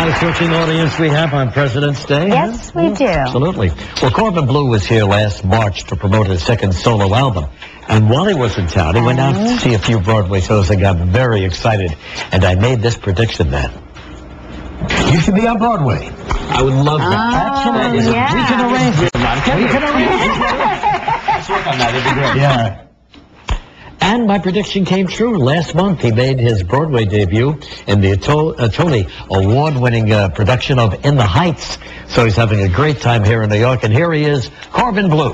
nice looking audience we have on President's Day. Yes, we do. Absolutely. Well, Corbin Bleu was here last March to promote his second solo album. And while he was in town, he went out to see a few Broadway shows and got very excited. And I made this prediction then. You should be on Broadway. I would love that. Absolutely. Yeah. We can arrange it. We can arrange it. Let's work on that. It'd be great. Yeah. And my prediction came true. Last month, he made his Broadway debut in the Tony Award-winning production of In the Heights. So he's having a great time here in New York. And here he is, Corbin Bleu.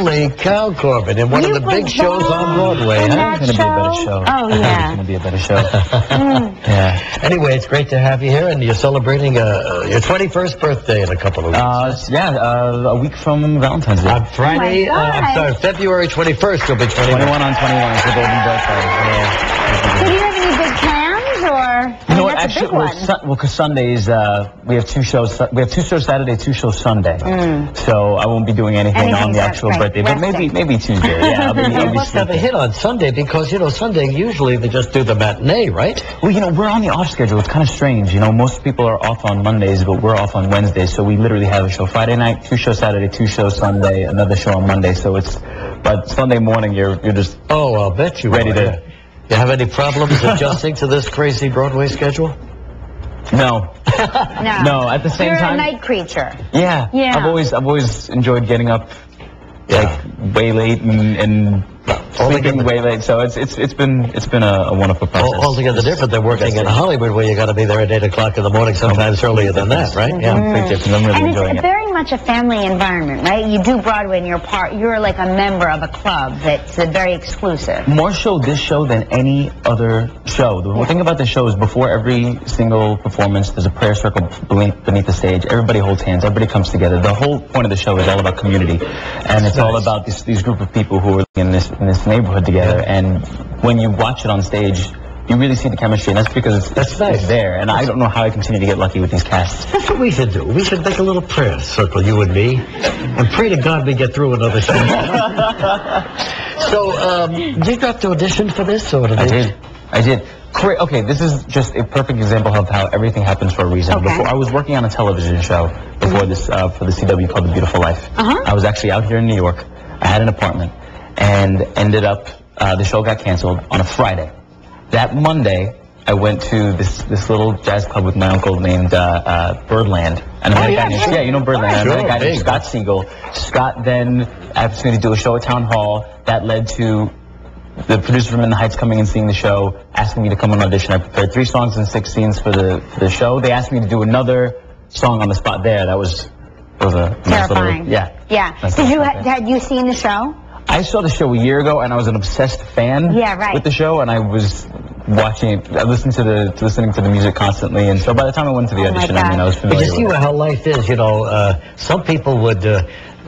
Holy cow, Corbin, in one of the big shows on Broadway. It's going to be a better show. Oh, yeah. It's going to be a better show. Yeah. Anyway, it's great to have you here, and you're celebrating your 21st birthday in a couple of weeks. A week from Valentine's Day. On Friday, I'm sorry, February 21st, you'll be 21. 21 on 21 is the golden birthday. So do you have any big plans, or? You know what, actually, well, because Sundays, we have 2 shows. We have 2 shows Saturday, 2 shows Sunday. So I won't be doing anything on the actual birthday, but maybe Tuesday. Yeah, You must have a hit on Sunday because, you know, Sunday usually they just do the matinee, right? Well, you know, we're on the off schedule. It's kind of strange. You know, most people are off on Mondays, but we're off on Wednesdays. So we literally have a show Friday night, 2 shows Saturday, 2 shows Sunday, another show on Monday. So it's, but Sunday morning, you're just I'll bet you ready to. You have any problems adjusting to this crazy Broadway schedule? No. No. At the same You're time, a night creature. Yeah. I've always enjoyed getting up like way late and sleeping way late. So it's been a wonderful process. Altogether different than working in Hollywood, where you got to be there at 8 o'clock in the morning, sometimes earlier than that, right? Yeah, completely different. I'm really enjoying And it. it's very much a family environment, right? You do Broadway and you're like a member of a club that's very exclusive. More so this show than any other show. The thing about this show is before every single performance, there's a prayer circle beneath the stage. Everybody holds hands. Everybody comes together. The whole point of the show is all about community. And it's all about these group of people who are in this neighborhood together. And when you watch it on stage, you really see the chemistry, and that's because it's there. And I don't know how I continue to get lucky with these casts. That's what we should do. We should make a little prayer circle, you and me, and pray to God we get through another show. So, did you have to audition for this? Or I did. Okay, this is just a perfect example of how everything happens for a reason. Okay. Before I was working on a television show before this for the CW called The Beautiful Life. I was actually out here in New York. I had an apartment, and ended up the show got canceled on a Friday. That Monday, I went to this little jazz club with my uncle named Birdland. And I met a guy named, you know Birdland. I met a guy named Scott Siegel. Scott then asked me to do a show at Town Hall. That led to the producer from In the Heights coming and seeing the show, asking me to come on audition. I prepared 3 songs and 6 scenes for the show. They asked me to do another song on the spot there. That was a nice terrifying. Yeah. Had you seen the show? I saw the show a year ago, and I was an obsessed fan with the show, and I was watching it. I listening to the music constantly, and so by the time I went to the audition, I mean, I was familiar with it. You see how life is, you know, some people would,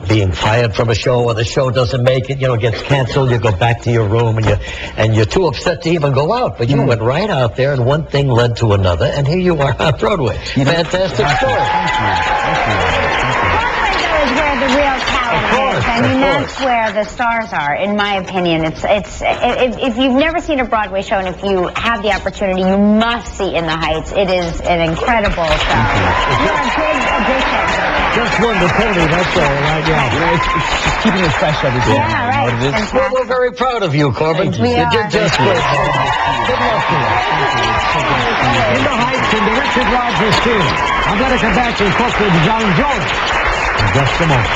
being fired from a show, or the show doesn't make it, you know, gets canceled, you go back to your room, and you're too upset to even go out, but you went right out there, and one thing led to another, and here you are on Broadway. Fantastic story. Broadway is where the real talent is. I mean, that's where the stars are, in my opinion. If you've never seen a Broadway show, and if you have the opportunity, you must see In the Heights. It is an incredible show. You're a big addition. Just won the Tony, that's all, right? Yeah. You know, it's just keeping it fresh every day. Yeah, right. You know what it is? Well, we're very proud of you, Corbin. We are. You're just great. Good luck to you. In the Heights in the Richard Rogers Theater. I'm going to come back and talk with John Jones in just a moment.